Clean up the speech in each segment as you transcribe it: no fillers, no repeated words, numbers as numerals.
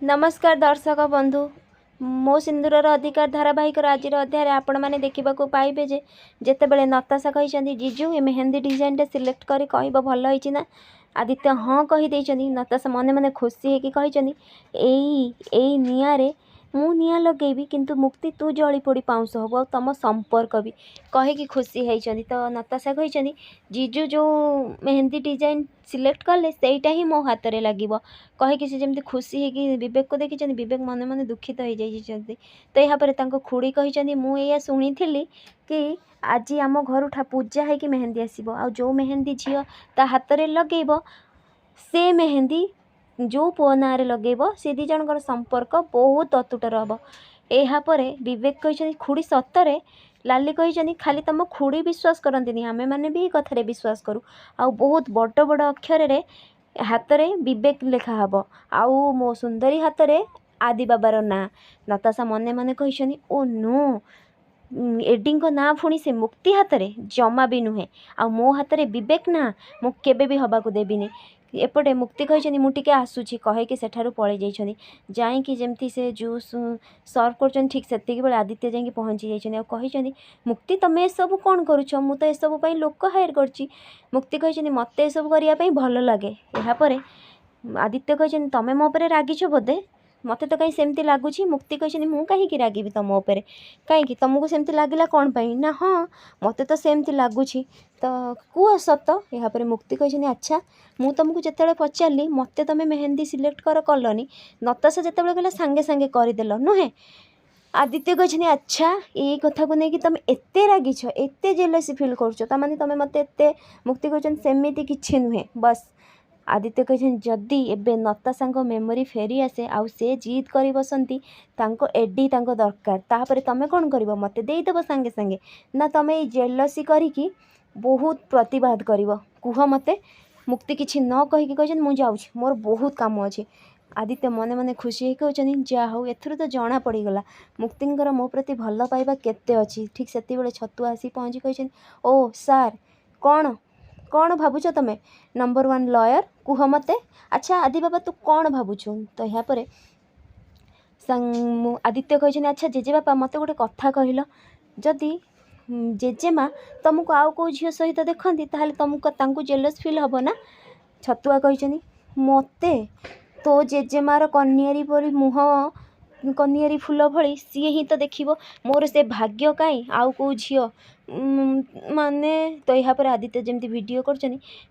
नमस्कार दर्शक बंधु मो सिंदूर अधिकार धारावाहिक आज अध्याय आपण मैंने देखा पाइबे जे जितेबाला नताशा कहते जीजू ये मेहंदी डिजाइन सिलेक्ट कर कह भल होती ना आदित्य हाँ कहीदे नताशा मने मने खुशी है कि यही निआरे मु निआ लगेबी किंतु मुक्ति तू जली पोड़ी पाउंस हब आ तुम संपर्क भी कहीकि खुशी होती तो नताशा कहते जीजू जो मेहंदी डिजाइन सिलेक्ट कले सेटा ही मो हाथ में लगे कहीकि सी जमी खुशी है कि विवेक को देखी विवेक मने मने दुखित हो जाती तो यहाँ खुड़ी कही मुझे शुणी कि आज आम घर पूजा है कि मेहंदी आसो आ जो मेहंदी झील ता हाथ में लगेब से मेहंदी जो पुओ ना लगेब से दी जन संपर्क बहुत अतुट रहा। यापर विवेक कही खुड़ी सतरे लाली कही खाली तुम खुड़ी विश्वास करती आमे मैंने भी कथार विश्वास करूँ आ बहुत बड़ बड़ अक्षर रे हाथ में विवेक लिखाहब आउ मो सुंदरी हाथ में आदि बाबार ना नताशा मने मने कही ओ नो एडिंग ना पुणी से मुक्ति हाथ में जमा भी नुहे आ मो हाथ में विवेक ना मु केबे भी हवा को देविनी एपटे मुक्ति कही मुझे आसूची कहीकि सेठारू पलि जाइछनी जाइकी जमती से जूस सर्व कर ठीक से बेले आदित्य जाइए पहुँची जाइछनी कही मुक्ति तुम ये सब कौन करुच मु तो सब लोक हायर करची मुक्ति कही मत ये सब करने भल लगे। यापर आदित्य कही तुम मो पर रागिछ बोधे मत तो कहीं सेमती लगुच मुक्ति कही मु कहीं रागिबी तुम उपर कहीं तुमको सेमती लगला कौन पाई ना हाँ मत तो सेमती लगुच तो कुह सत। यापर मुक्ति कही अच्छा मु तुमको जिते पचारि मत तुम मेहंदी सिलेक्ट कर कलनी नताशा जिते कहला सांगे सांगे करदेल नुहे आदित्य कही अच्छा यही कथा को लेकिन तुम एत रागिछ एत जेलसी फिल कर तुम मत एत मुक्ति कही सेमती किसी नुहे बस आदित्य कही जदि एबे नताशा मेमोरी फेरी आसे आउ से जिद कर बसंती एडी दरकार तापर तुम कौन कर मत देदेव सांगे सांगे ना तुम ये जेलसी करी बहुत प्रतिवाद कर कुह मत मुक्ति किसी न कहीकि कही मुझे जाऊँगी मोर बहुत काम अच्छे आदित्य मने मने खुशी कहते जा हो एथुर तो जना पड़गला मुक्तिंकर मो प्रति भल पाइबा केते अच्छी ठीक से छतुआ आसी पहुँची कही ओ सार कौन कौन भावुच तुम नंबर 1 लॉयर कुह मत अच्छा आदि बाबा तू कौन भावुचु तो यापर आदित्य कही अच्छा जेजे बापा मत गोटे कथा कहल जदि जेजेमा तुमको आउ कौ झील सहित देखती ताहले तुमको जेलस फिल हम ना छतुआ कही मत तो जेजेमार कनियारी परी मुह कनियारी फूल भली सी ही तो देखिबो मोर से भाग्य कहीं आउ कौ झील माने तो यापर आदित्य जमी वीडियो कर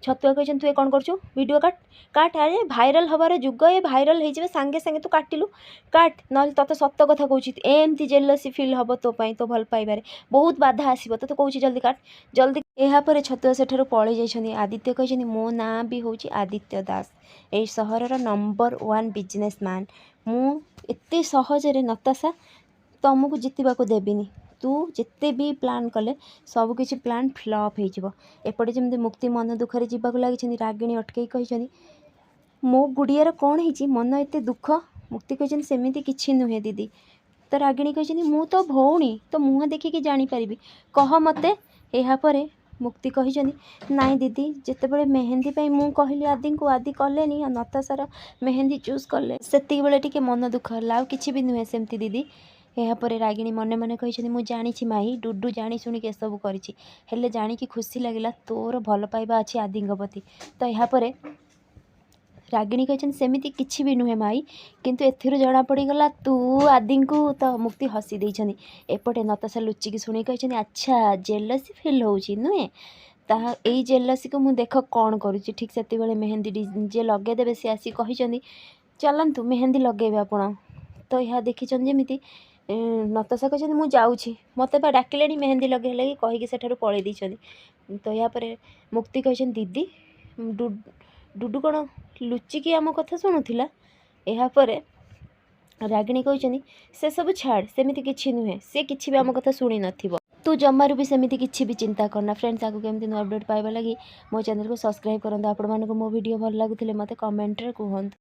छतुआ कही तु कौन कर वीडियो काट काट अरे भाइराल हबार जुग ये भाइराल हो सांगे सांगे तू काटिलु काट ना तत सत कथा कहूँ एमती जेलसी फिल हम तो तो भल पाइबार बहुत बाधा आसो तो कहूँ जल्दी काट जल्दी। यापर छतुआ सेठारू पलि जाइछनी आदित्य कही मो ना भी हूँ आदित्य दास यही सहर नंबर 1 बिजनेसमैन मु एते सहजरे नताशा तुमको जितवा को देविनी तू जिते भी प्लान कले सबकि प्लान फ्लॉप हो एपटे जमी मुक्ति मन दुखरे जावाक लगी रागिणी अटकई कही मो गुड़ियार कौन है मन एत दुख मुक्ति कही सेमती किसी नुहे दीदी तो रागिणी कही मु तो भौणी तो मुँह देखिकी जानीपारि कह मत यापर मुक्ति कही नाई दीदी जितेबाला मेहंदी पाई मु कहली आदि को आदि कलेनी नताशार मेहंदी चूज कले से बेले टिके मन दुख है कि भी नुहे सेमती दीदी। यापर रागिणी मने मने कही मुझे जानी माही डुडू जानी शुणी के सब कर जाणी खुशी लगे तोर भल पाइबा अच्छी आदि प्रति तो यापर रागिणी कही सेमती किसी भी नुहे माई किंतु एथिरू जना पड़गला तू आदि को तो मुक्ति हसी देछनी एपटे नताशा लुचिकी शुणी कही अच्छा जेलसी फिल होची नुहे ता यही जेलसी को मुझे देख कौन करुच्ची ठीक से मेहंदी जे लगेदेवे सी आसी कही चलतु मेहंदी लगेबे आपण तो यह देखी जमीती नताशा कही मुझे जाऊँगी मत डाकिले मेहंदी लगे लगे कहीकि सेठारू पलि देइछनी तो यापर मुक्ति कही दीदी डुडू कौन लुचिकी आम कथा शुणुला यापर रागिणी कही से सब छाड़ सेमती किसी नुहे से किसी भी आम कथा शुणी नथिबो तू जमारू भी सेमती किसी भी चिंता करना। फ्रेंड्स आगु केमती नुआ अपडेट पाइबा लगी मो चैनल को सब्सक्राइब करंतु आपण मानको मो वीडियो भल लागुथिले मते कमेंट रे कहंतु।